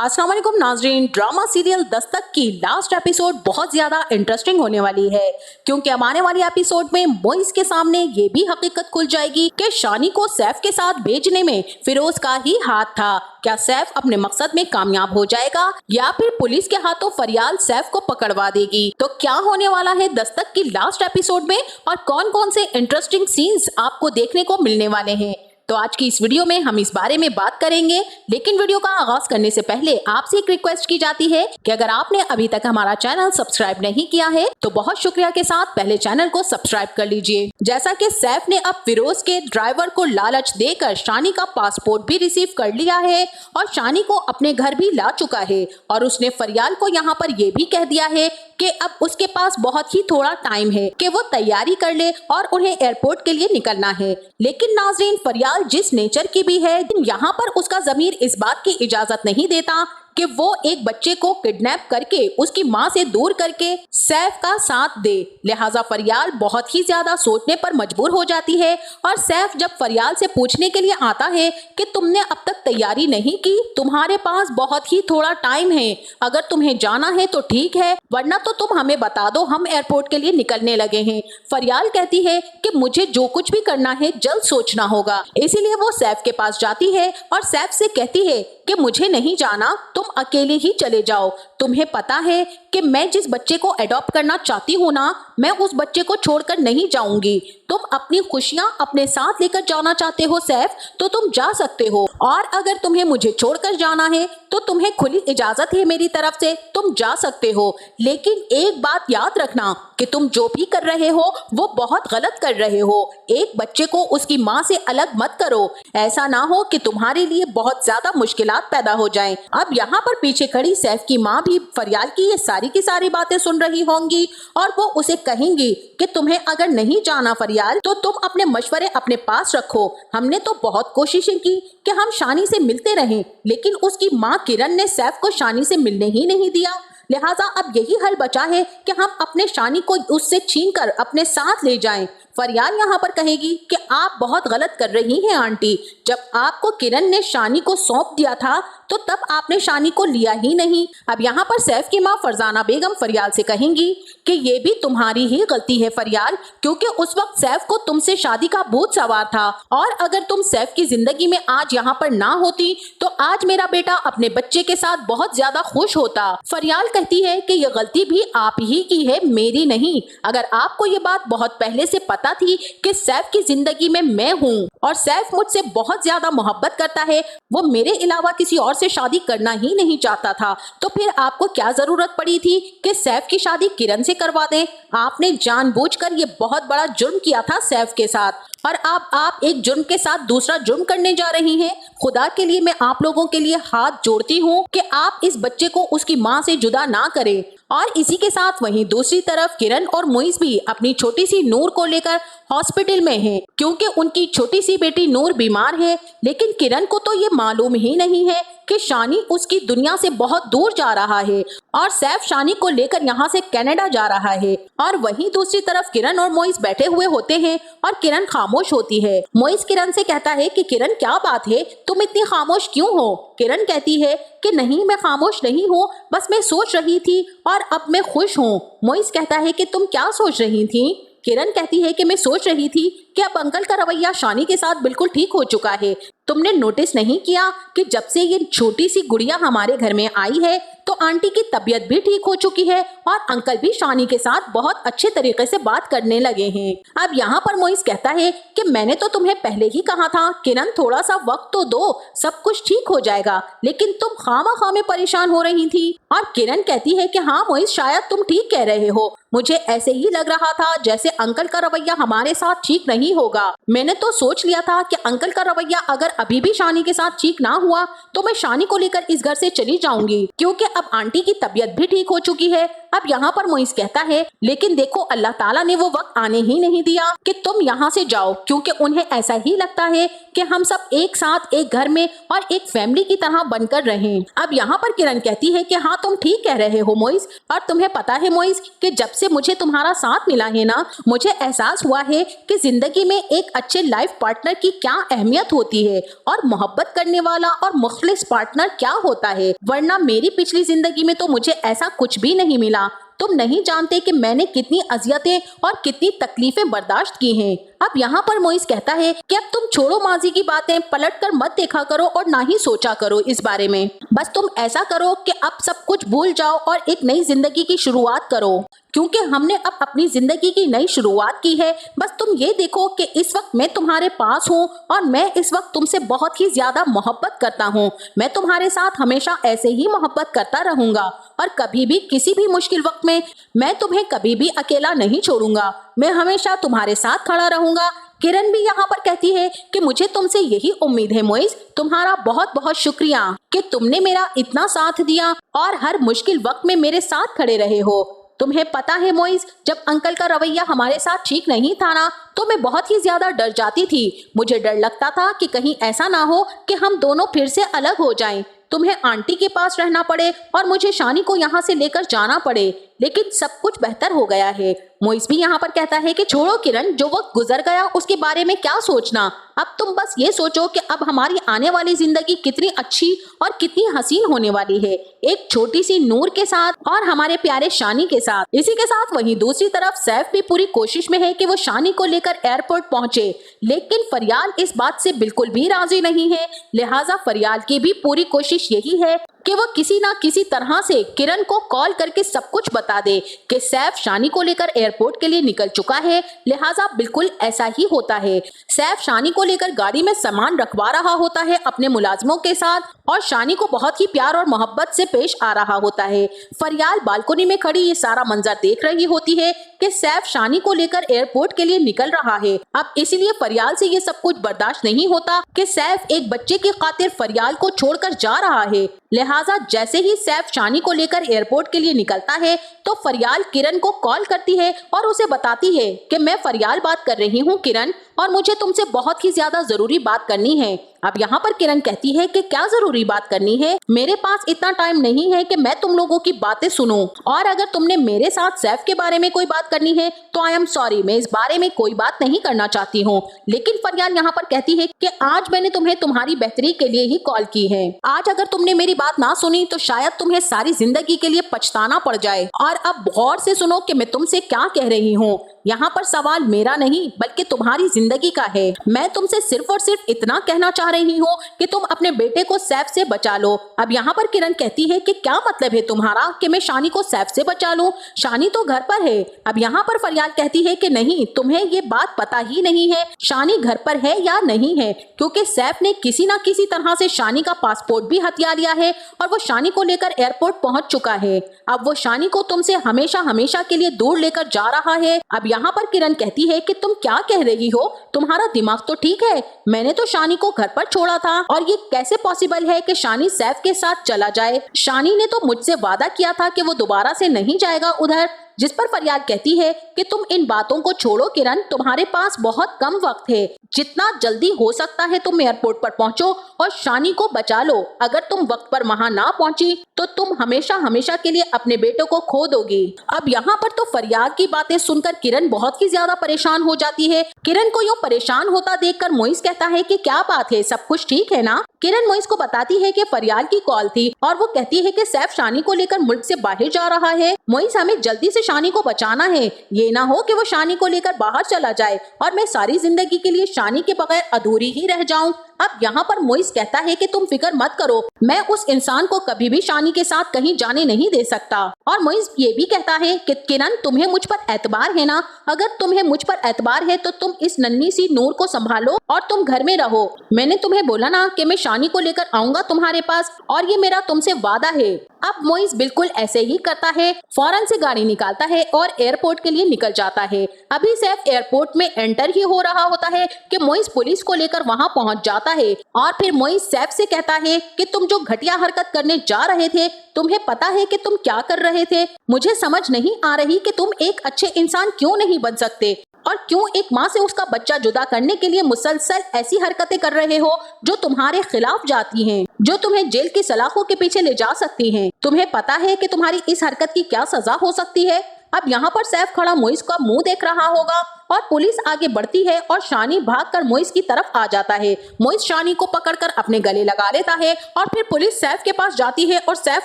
अस्सलाम वालेकुम नाजरीन। ड्रामा सीरियल दस्तक की लास्ट एपिसोड बहुत ज्यादा इंटरेस्टिंग होने वाली है, क्योंकि आने वाली एपिसोड में मोइस के सामने ये भी हकीकत खुल जाएगी कि शानी को सैफ के साथ भेजने में फिरोज का ही हाथ था। क्या सैफ अपने मकसद में कामयाब हो जाएगा या फिर पुलिस के हाथों फरियाल सैफ को पकड़वा देगी? तो क्या होने वाला है दस्तक की लास्ट एपिसोड में और कौन कौन से इंटरेस्टिंग सीन्स आपको देखने को मिलने वाले हैं, तो आज की इस वीडियो में हम इस बारे में बात करेंगे। लेकिन वीडियो का आगाज करने से पहले आपसे एक रिक्वेस्ट की जाती है कि अगर आपने अभी तक हमारा चैनल सब्सक्राइब नहीं किया है तो बहुत शुक्रिया के साथ पहले चैनल को सब्सक्राइब कर लीजिए। जैसा कि सैफ ने अब फिरोज के ड्राइवर को लालच देकर शानी का पासपोर्ट भी रिसीव कर लिया है और शानी को अपने घर भी ला चुका है, और उसने फरियाल को यहाँ पर यह भी कह दिया है कि अब उसके पास बहुत ही थोड़ा टाइम है कि वो तैयारी कर ले और उन्हें एयरपोर्ट के लिए निकलना है। लेकिन नाजरीन, फरियाल जिस नेचर की भी है, यहाँ पर उसका ज़मीर इस बात की इजाजत नहीं देता कि वो एक बच्चे को किडनैप करके उसकी माँ से दूर करके सैफ का साथ दे। लिहाजा फरियाल बहुत ही ज्यादा सोचने पर मजबूर हो जाती है और सैफ जब फरियाल से पूछने के लिए आता है कि तुमने अब तक तैयारी नहीं की, तुम्हारे पास बहुत ही थोड़ा टाइम है, अगर तुम्हें जाना है तो ठीक है, वरना तो तुम हमें बता दो, हम एयरपोर्ट के लिए निकलने लगे हैं। फरियाल कहती है कि मुझे जो कुछ भी करना है जल्द सोचना होगा, इसीलिए वो सैफ के पास जाती है और सैफ से कहती है कि मुझे नहीं जाना, तुम अकेले ही चले जाओ। तुम्हें पता है कि मैं जिस बच्चे को अडॉप्ट करना चाहती हूँ ना, मैं उस बच्चे को छोड़कर नहीं जाऊंगी। तुम अपनी खुशियाँ अपने साथ लेकर जाना चाहते हो सैफ, तो तुम जा सकते हो, और अगर तुम्हें मुझे छोड़कर जाना है तो तुम्हें खुली इजाजत है मेरी तरफ से, तुम जा सकते हो। लेकिन एक बात याद रखना कि तुम जो भी कर रहे हो वो बहुत गलत कर रहे हो। एक बच्चे को उसकी माँ से अलग मत करो, ऐसा ना हो कि तुम्हारे लिए बहुत ज्यादा मुश्किलात पैदा हो जाएं। अब यहाँ पर पीछे खड़ी सैफ की माँ भी फरियाल की ये सारी की सारी बातें सुन रही होंगी और वो उसे कहेंगी कि तुम्हें अगर नहीं जाना फरियाल तो तुम अपने मशवरे अपने पास रखो। हमने तो बहुत कोशिशें की कि हम शानी से मिलते रहें, लेकिन उसकी माँ किरण ने सैफ को शानी से मिलने ही नहीं दिया। लिहाजा अब यही हल बचा है कि हम अपने शानी को उससे छीनकर अपने साथ ले जाएं। फरियाल यहाँ पर कहेगी कि आप बहुत गलत कर रही हैं आंटी, जब आपको किरण ने शानी को सौंप दिया था तो तब आपने शानी को लिया ही नहीं। अब यहाँ पर सैफ की माँ फरजाना बेगम फरियाल से कहेंगी कि ये भी तुम्हारी ही गलती है फरियाल, क्योंकि उस वक्त सैफ को तुमसे शादी का भूत सवार था, और अगर तुम सैफ की जिंदगी में आज यहाँ पर ना होती तो आज मेरा बेटा अपने बच्चे के साथ बहुत ज्यादा खुश होता। फरियाल कहती है कि यह गलती भी आप ही की है, मेरी नहीं। अगर आपको ये बात बहुत पहले से पता थी कि सैफ की जिंदगी में मैं हूँ और सैफ मुझसे बहुत ज्यादा मोहब्बत करता है, वो मेरे अलावा किसी और से शादी करना ही नहीं चाहता था, तो फिर आपको क्या जरूरत पड़ी थी कि सैफ की शादी किरण से करवा दें? आपने जानबूझकर ये बहुत बड़ा जुर्म किया था सैफ के साथ, और अब आप एक जुर्म के साथ दूसरा जुर्म करने जा रही हैं। खुदा के लिए मैं आप लोगों के लिए हाथ जोड़ती हूँ कि आप इस बच्चे को उसकी माँ से जुदा ना करें। और इसी के साथ वहीं दूसरी तरफ किरण और मोइस भी अपनी छोटी सी नूर को लेकर हॉस्पिटल में हैं, क्योंकि उनकी छोटी सी बेटी नूर बीमार है। लेकिन किरण को तो ये मालूम ही नहीं है कि शानी उसकी दुनिया से बहुत दूर जा रहा है और सैफ शानी को लेकर यहाँ से कनाडा जा रहा है। और वहीं दूसरी तरफ किरण और मोइस बैठे हुए होते हैं और किरण खामोश होती है। मोइस किरण से कहता है कि किरण क्या बात है, तुम इतनी खामोश क्यों हो? किरण कहती है कि नहीं, मैं खामोश नहीं हूँ, बस मैं सोच रही थी और अब मैं खुश हूँ। मोइस कहता है कि तुम क्या सोच रही थी? किरण कहती है कि मैं सोच रही थी कि अब अंकल का रवैया शानी के साथ बिल्कुल ठीक हो चुका है। तुमने नोटिस नहीं किया कि जब से ये छोटी सी गुड़िया हमारे घर में आई है तो आंटी की तबीयत भी ठीक हो चुकी है और अंकल भी शानी के साथ बहुत अच्छे तरीके से बात करने लगे हैं। अब यहाँ पर मोइस कहता है कि मैंने तो तुम्हें पहले ही कहा था किरण, थोड़ा सा वक्त तो दो, सब कुछ ठीक हो जाएगा, लेकिन तुम खामा में परेशान हो रही थी। और किरण कहती है कि हाँ मोइस, शायद तुम ठीक कह रहे हो, मुझे ऐसे ही लग रहा था जैसे अंकल का रवैया हमारे साथ ठीक नहीं होगा। मैंने तो सोच लिया था कि अंकल का रवैया अगर अभी भी शानी के साथ ठीक ना हुआ तो मैं शानी को लेकर इस घर से चली जाऊंगी, क्योंकि अब आंटी की तबीयत भी ठीक हो चुकी है। अब यहाँ पर मोइस कहता है लेकिन देखो अल्लाह ताला ने वो वक्त आने ही नहीं दिया कि तुम यहाँ से जाओ, क्योंकि उन्हें ऐसा ही लगता है कि हम सब एक साथ एक घर में और एक फैमिली की तरह बनकर रहें। अब यहाँ पर किरण कहती है कि हाँ तुम ठीक कह रहे हो मोइस, और तुम्हें पता है मोइस कि जब से मुझे तुम्हारा साथ मिला है ना, मुझे एहसास हुआ है कि जिंदगी में एक अच्छे लाइफ पार्टनर की क्या अहमियत होती है और मोहब्बत करने वाला और मुखलिस पार्टनर क्या होता है, वरना मेरी पिछली जिंदगी में तो मुझे ऐसा कुछ भी नहीं मिला। तुम नहीं जानते कि मैंने कितनी अजियतें और कितनी तकलीफें बर्दाश्त की हैं। अब यहाँ पर मोइस कहता है कि अब तुम छोड़ो माजी की बातें, पलट कर मत देखा करो और ना ही सोचा करो इस बारे में। बस तुम ऐसा करो कि अब सब कुछ भूल जाओ और एक नई जिंदगी की शुरुआत करो, क्योंकि हमने अब अपनी जिंदगी की नई शुरुआत की है। बस तुम ये देखो कि इस वक्त मैं तुम्हारे पास हूँ और मैं इस वक्त तुमसे बहुत ही ज्यादा मोहब्बत करता हूँ। मैं तुम्हारे साथ हमेशा ऐसे ही मोहब्बत करता रहूंगा और कभी भी किसी भी मुश्किल वक्त में मैं तुम्हें कभी भी अकेला नहीं छोड़ूंगा। मैं हमेशा तुम्हारे साथ खड़ा रहूंगा। किरण भी यहाँ पर कहती है कि मुझे तुमसे यही उम्मीद है मोइस, तुम्हारा बहुत बहुत शुक्रिया कि तुमने मेरा इतना साथ दिया और हर मुश्किल वक्त में मेरे साथ खड़े रहे हो। तुम्हें पता है मोइस, जब अंकल का रवैया हमारे साथ ठीक नहीं था ना, तो मैं बहुत ही ज्यादा डर जाती थी। मुझे डर लगता था कि कहीं ऐसा ना हो कि हम दोनों फिर से अलग हो जाएं, तुम्हें आंटी के पास रहना पड़े और मुझे शानी को यहाँ से लेकर जाना पड़े, लेकिन सब कुछ बेहतर हो गया है। मोइस भी यहाँ पर कहता है कि छोड़ो किरण, जो वक्त गुजर गया उसके बारे में क्या सोचना। अब तुम बस ये सोचो कि अब हमारी आने वाली जिंदगी कितनी अच्छी और कितनी हसीन होने वाली है, एक छोटी सी नूर के साथ और हमारे प्यारे शानी के साथ। इसी के साथ वहीं दूसरी तरफ सैफ भी पूरी कोशिश में है कि वो शानी को लेकर एयरपोर्ट पहुंचे, लेकिन फरियाल इस बात से बिल्कुल भी राजी नहीं है। लिहाजा फरियाल की भी पूरी कोशिश यही है कि वो किसी ना किसी तरह से किरण को कॉल करके सब कुछ बता दे कि सैफ शानी को लेकर एयरपोर्ट के लिए निकल चुका है। लिहाजा बिल्कुल ऐसा ही होता है। सैफ शानी को लेकर गाड़ी में सामान रखवा रहा होता है अपने मुलाजिमों के साथ और शानी को बहुत ही प्यार और मोहब्बत से पेश आ रहा होता है। फरियाल बालकनी में खड़ी ये सारा मंजर देख रही होती है कि सैफ शानी को लेकर एयरपोर्ट के लिए निकल रहा है। अब इसीलिए फरियाल से ये सब कुछ बर्दाश्त नहीं होता कि सैफ एक बच्चे की खातिर फरियाल को छोड़कर जा रहा है। लिहाजा जैसे ही सैफ शानी को लेकर एयरपोर्ट के लिए निकलता है तो फरियाल किरण को कॉल करती है और उसे बताती है कि मैं फरियाल बात कर रही हूँ किरण, और मुझे तुमसे बहुत ही ज्यादा जरूरी बात करनी है। अब यहाँ पर किरण कहती है कि क्या जरूरी बात करनी है, मेरे पास इतना टाइम नहीं है कि मैं तुम लोगों की बातें सुनूं, और अगर तुमने मेरे साथ सैफ के बारे में कोई बात करनी है तो आई एम सॉरी, मैं इस बारे में कोई बात नहीं करना चाहती हूँ। लेकिन फरियाल यहाँ पर कहती है कि आज मैंने तुम्हें तुम्हारी बेहतरी के लिए ही कॉल की है। आज अगर तुमने मेरी बात ना सुनी तो शायद तुम्हें सारी जिंदगी के लिए पछताना पड़ जाए। और अब गौर से सुनो कि मैं तुमसे क्या कह रही हूँ। यहाँ पर सवाल मेरा नहीं बल्कि तुम्हारी जिंदगी का है। मैं तुमसे सिर्फ और सिर्फ इतना कहना चाह रही हूँ कि तुम अपने बेटे को सैफ से बचा लो। अब यहाँ पर किरण कहती है कि क्या मतलब है तुम्हारा कि मैं शानी को सैफ से बचा लूं? शानी तो घर पर है। अब यहाँ पर फरियाल कहती है कि नहीं, तुम्हें ये बात पता ही नहीं है शानी घर पर है या नहीं है, क्योंकि सैफ ने किसी ना किसी तरह से शानी का पासपोर्ट भी हथिया लिया है और वो शानी को लेकर एयरपोर्ट पहुंच चुका है। अब वो शानी को तुमसे हमेशा हमेशा के लिए दूर लेकर जा रहा है। अब यहाँ पर किरण कहती है कि तुम क्या कह रही हो, तुम्हारा दिमाग तो ठीक है, मैंने तो शानी को घर पर छोड़ा था और ये कैसे पॉसिबल है कि शानी सैफ के साथ चला जाए। शानी ने तो मुझसे वादा किया था कि वो दोबारा से नहीं जाएगा उधर। जिस पर फरियाल कहती है कि तुम इन बातों को छोड़ो किरण, तुम्हारे पास बहुत कम वक्त है, जितना जल्दी हो सकता है तुम एयरपोर्ट पर पहुंचो और शानी को बचा लो। अगर तुम वक्त पर वहां ना पहुंची तो तुम हमेशा हमेशा के लिए अपने बेटे को खो दोगी। अब यहाँ पर तो फरियाल की बातें सुनकर किरण बहुत ही ज्यादा परेशान हो जाती है। किरण को यूं परेशान होता देखकर मोइस कहता है कि क्या बात है, सब कुछ ठीक है ना? किरण मोइस को बताती है कि फरियाल की कॉल थी और वो कहती है कि सैफ शानी को लेकर मुल्क से बाहर जा रहा है। मोइस, हमें जल्दी से शानी को बचाना है, ये ना हो कि वो शानी को लेकर बाहर चला जाए और मैं सारी जिंदगी के लिए शानी के बगैर अधूरी ही रह जाऊं। अब यहाँ पर मोइस कहता है कि तुम फिक्र मत करो, मैं उस इंसान को कभी भी शानी के साथ कहीं जाने नहीं दे सकता। और मोइस ये भी कहता है कि किरण, तुम्हें मुझ पर एतबार है ना? अगर तुम्हें मुझ पर एतबार है तो तुम इस नन्ही सी नूर को संभालो और तुम घर में रहो। मैंने तुम्हें बोला ना कि मैं शानी को लेकर आऊंगा तुम्हारे पास, और ये मेरा तुमसे वादा है। अब मोइस बिल्कुल ऐसे ही करता है, फौरन से गाड़ी निकालता है और एयरपोर्ट के लिए निकल जाता है। अभी सैफ एयरपोर्ट में एंटर ही हो रहा होता है कि मोइस पुलिस को लेकर वहां पहुंच जाता है और फिर मोइस सैफ से कहता है कि तुम जो घटिया हरकत करने जा रहे थे, तुम्हें पता है कि तुम क्या कर रहे थे? मुझे समझ नहीं आ रही कि तुम एक अच्छे इंसान क्यों नहीं बन सकते और क्यों एक माँ से उसका बच्चा जुदा करने के लिए मुसलसल ऐसी हरकतें कर रहे हो जो तुम्हारे खिलाफ जाती हैं, जो तुम्हें जेल की सलाखों के पीछे ले जा सकती हैं। तुम्हें पता है कि तुम्हारी इस हरकत की क्या सजा हो सकती है? अब यहाँ पर सैफ खड़ा मोइस का मुंह देख रहा होगा और पुलिस आगे बढ़ती है और शानी भागकर मोइस की तरफ आ जाता है। मोइस शानी को पकड़कर अपने गले लगा लेता है और फिर पुलिस सैफ के पास जाती है और सैफ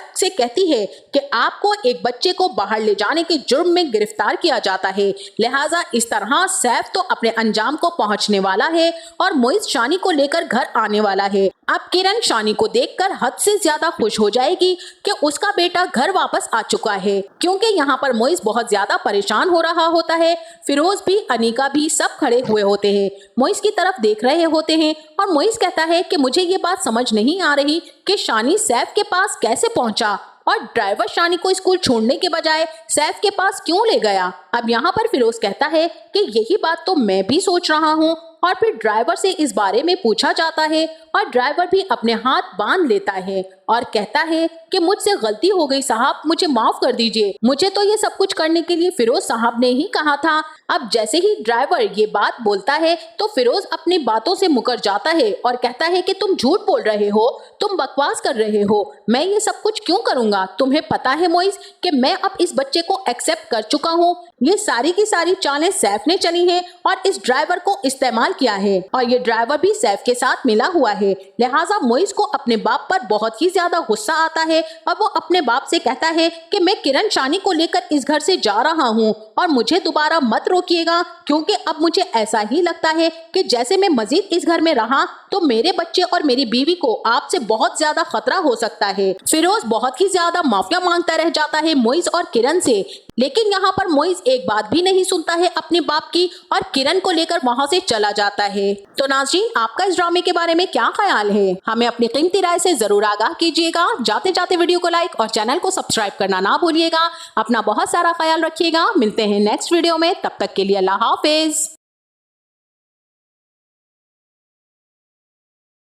से कहती है कि आपको एक बच्चे को बाहर ले जाने के जुर्म में गिरफ्तार किया जाता है, लिहाजा इस तरह सैफ तो अपने अंजाम को पहुंचने वाला है और मोइस शानी को लेकर घर आने वाला है। अब किरण शानी को देखकर हद से ज्यादा खुश हो जाएगी कि उसका बेटा घर वापस आ चुका है, क्योंकि यहाँ पर मोइस बहुत ज्यादा परेशान हो रहा होता है। फिरोज भी, अनीका भी सब खड़े हुए होते हैं, मोइस की तरफ देख रहे होते हैं और मोइस कहता है कि मुझे ये बात समझ नहीं आ रही कि शानी सैफ के पास कैसे पहुंचा और ड्राइवर शानी को स्कूल छोड़ने के बजाय सैफ के पास क्यों ले गया। अब यहाँ पर फिरोज कहता है कि यही बात तो मैं भी सोच रहा हूँ और फिर ड्राइवर से इस बारे में पूछा जाता है और ड्राइवर भी अपने हाथ बांध लेता है और कहता है कि मुझसे गलती हो गई साहब, मुझे माफ कर दीजिए, मुझे तो ये सब कुछ करने के लिए फिरोज साहब ने ही कहा था। अब जैसे ही ड्राइवर ये बात बोलता है तो फिरोज अपनी बातों से मुकर जाता है और कहता है कि तुम झूठ बोल रहे हो, तुम बकवास कर रहे हो, मैं ये सब कुछ क्यों करूंगा? तुम्हें पता है मोइस कि मैं अब इस बच्चे को एक्सेप्ट कर चुका हूँ। ये सारी की सारी चालें सैफ ने चली हैं और इस ड्राइवर को इस्तेमाल किया है और ये ड्राइवर भी सैफ के साथ मिला हुआ है। लिहाजा मोइस को अपने बाप पर बहुत ही ज्यादा गुस्सा आता है और वो अपने बाप से कहता है कि मैं किरण शानी को लेकर इस घर से जा रहा हूँ और मुझे दोबारा मत रोकिएगा, क्योंकि अब मुझे ऐसा ही लगता है कि जैसे मैं मजीद इस घर में रहा तो मेरे बच्चे और मेरी बीवी को आपसे बहुत ज्यादा खतरा हो सकता है। फिरोज बहुत ही ज्यादा माफिया मांगता रह जाता है मोइस और किरण से, लेकिन यहाँ पर मोइस एक बात भी नहीं सुनता है अपने बाप की और किरण को लेकर वहाँ से चला जाता है। तो नाज़रीन, आपका इस ड्रामे के बारे में क्या ख्याल है? हमें अपनी कीमती राय से जरूर आगाह कीजिएगा। जाते जाते वीडियो को लाइक और चैनल को सब्सक्राइब करना ना भूलिएगा। अपना बहुत सारा ख्याल रखिएगा। मिलते हैं नेक्स्ट वीडियो में, तब तक के लिए अल्लाह हाफिज।